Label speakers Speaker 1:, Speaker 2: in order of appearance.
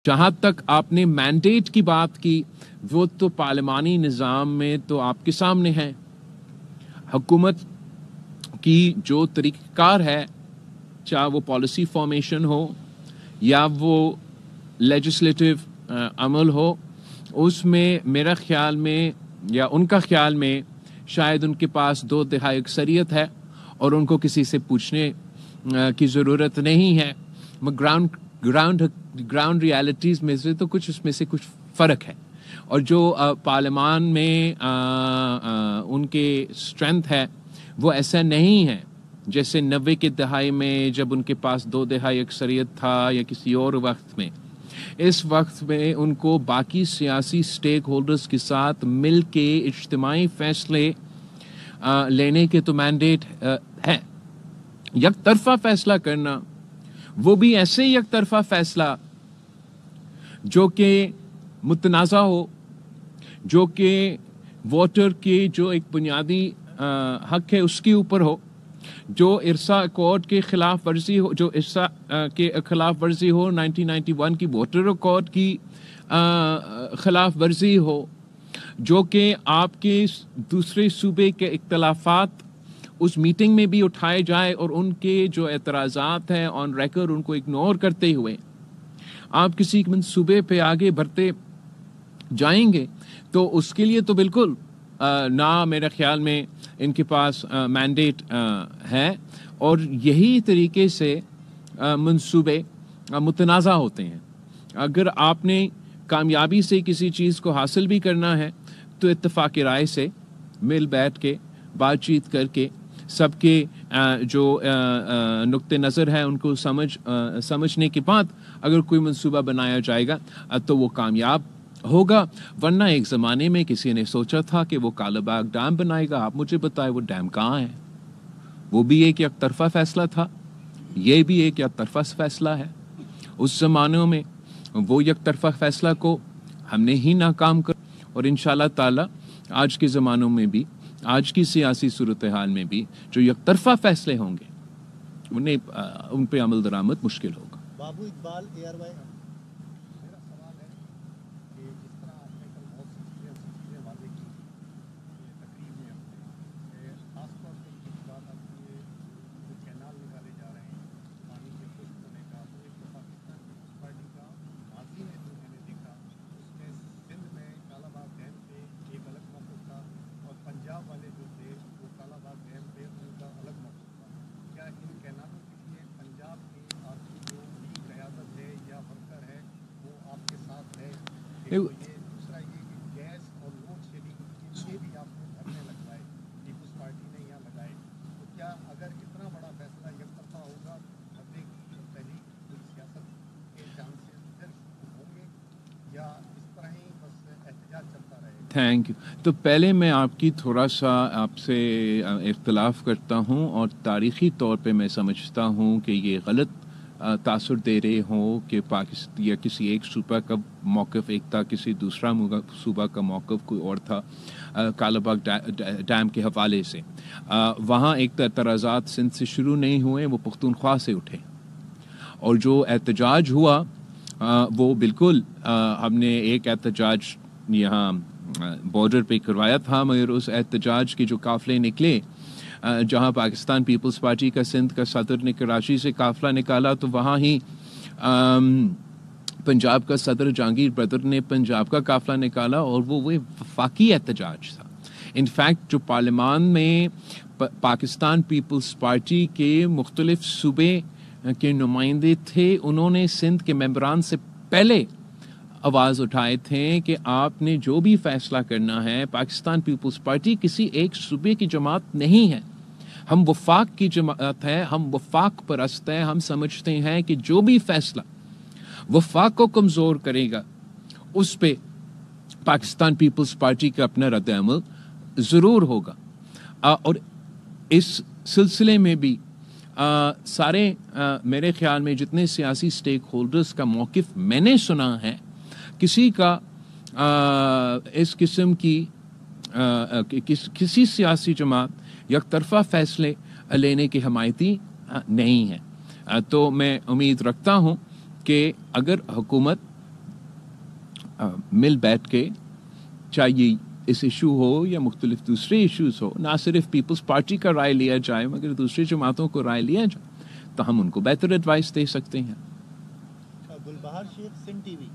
Speaker 1: جہاں تک آپ نے مینڈیٹ کی بات کی، وہ تو پارلیمانی نظام میں تو آپ کے سامنے ہے. حکومت کی جو طریقہ کار ہے، چاہے وہ پالیسی فارمیشن ہو یا وہ لیجسلیٹو عمل ہو، اس میں میرا خیال میں یا ان کا خیال میں شاید ان کے پاس 2/3 اکثریت ہے اور ان کو کسی سے پوچھنے کی ضرورت نہیں ہے. گراؤنڈ ریالٹیز میں سے تو کچھ اس میں سے کچھ فرق ہے، اور جو پارلیمان میں ان کے اسٹرینتھ ہے وہ ایسا نہیں ہے جیسے 90 کے دہائی میں جب ان کے پاس 2/3 اکثریت تھا یا کسی اور وقت میں. اس وقت میں ان کو باقی سیاسی سٹیک ہولڈرز کے ساتھ مل کے اجتماعی فیصلے لینے کے تو مینڈیٹ ہے. یک طرفہ فیصلہ کرنا، وہ بھی ایسے یک طرفہ فیصلہ جو کہ متنازع ہو، جو کہ ووٹر کے جو ایک بنیادی حق ہے اس کے اوپر ہو، جو ارسا ایکارڈ کے خلاف ورزی ہو، جو ارسا کے خلاف ورزی ہو، 1991 کی ووٹر ایکارڈ کی خلاف ورزی ہو، جو کہ آپ کے دوسرے صوبے کے اختلافات اس میٹنگ میں بھی اٹھائے جائے اور ان کے جو اعتراضات ہیں آن ریکارڈ ان کو اگنور کرتے ہوئے آپ کسی منصوبے پہ آگے بڑھتے جائیں گے، تو اس کے لیے تو بالکل نہ میرے خیال میں ان کے پاس مینڈیٹ ہے. اور یہی طریقے سے منصوبے متنازع ہوتے ہیں. اگر آپ نے کامیابی سے کسی چیز کو حاصل بھی کرنا ہے تو اتفاق رائے سے مل بیٹھ کے بات چیت کر کے سب کے جو نقطۂ نظر ہے ان کو سمجھنے کے بعد اگر کوئی منصوبہ بنایا جائے گا تو وہ کامیاب ہوگا. ورنہ ایک زمانے میں کسی نے سوچا تھا کہ وہ کالا باغ ڈیم بنائے گا. آپ مجھے بتائیں وہ ڈیم کہاں ہے؟ وہ بھی ایک یک طرفہ فیصلہ تھا، یہ بھی ایک یک طرفہ فیصلہ ہے. اس زمانوں میں وہ یک طرفہ فیصلہ کو ہم نے ہی ناکام کر، اور انشاءاللہ تعالی آج کے زمانوں میں بھی، آج کی سیاسی صورتحال میں بھی جو یک طرفہ فیصلے ہوں گے ان پہ عمل درآمد مشکل ہوگا.
Speaker 2: بابو اقبال ARY. دوسرا یہ کہ گیس اور لوڈ شیڈنگ یہ بھی آپ کو دھرنے لگوائے، پیپلز پارٹی نے یہاں لگائے، تو کیا اگر اتنا بڑا فیصلہ یک طرفہ ہوگا دھرنے کی پہلی کوئی سیاست کے چانسز پھر ہوں گے یا اس طرح ہی بس احتجاج چلتا رہے؟
Speaker 1: Thank you. تو پہلے میں آپ کی تھوڑا سا آپ سے اختلاف کرتا ہوں، اور تاریخی طور پہ میں سمجھتا ہوں کہ یہ غلط تاثر دے رہے ہوں کہ پاکستان یا کسی ایک صوبہ کا موقف ایک تھا، کسی دوسرا صوبہ کا موقف کوئی اور تھا. کالا باغ ڈیم کے حوالے سے وہاں ایک اعتراضات سندھ سے شروع نہیں ہوئے، وہ پختونخوا سے اٹھے، اور جو احتجاج ہوا وہ بالکل ہم نے ایک احتجاج یہاں بارڈر پہ کروایا تھا، مگر اس احتجاج کے جو قافلے نکلے، جہاں پاکستان پیپلز پارٹی کا سندھ کا صدر نے کراچی سے قافلہ نکالا، تو وہاں ہی پنجاب کا صدر جہانگیر برادر نے پنجاب کا قافلہ نکالا، اور وہ وفاقی احتجاج تھا. انفیکٹ جو پارلیمان میں پاکستان پیپلز پارٹی کے مختلف صوبے کے نمائندے تھے، انہوں نے سندھ کے ممبران سے پہلے آواز اٹھائے تھے کہ آپ نے جو بھی فیصلہ کرنا ہے، پاکستان پیپلز پارٹی کسی ایک صوبے کی جماعت نہیں ہے، ہم وفاق کی جماعت ہے، ہم وفاق پرست ہیں. ہم سمجھتے ہیں کہ جو بھی فیصلہ وفاق کو کمزور کرے گا اس پہ پاکستان پیپلز پارٹی کا اپنا رد عمل ضرور ہوگا. اور اس سلسلے میں بھی سارے میرے خیال میں جتنے سیاسی سٹیک ہولڈرز کا موقف میں نے سنا ہے، کسی کا اس قسم کی کسی سیاسی جماعت یک طرفہ فیصلے لینے کی حمایتی نہیں ہے. تو میں امید رکھتا ہوں کہ اگر حکومت مل بیٹھ کے، چاہیے اس ایشو ہو یا مختلف دوسرے ایشوز ہو، نہ صرف پیپلز پارٹی کا رائے لیا جائے مگر دوسری جماعتوں کو رائے لیا جائے تو ہم ان کو بہتر ایڈوائس دے سکتے ہیں.
Speaker 2: گلبہار شیخ، سندھ ٹی وی.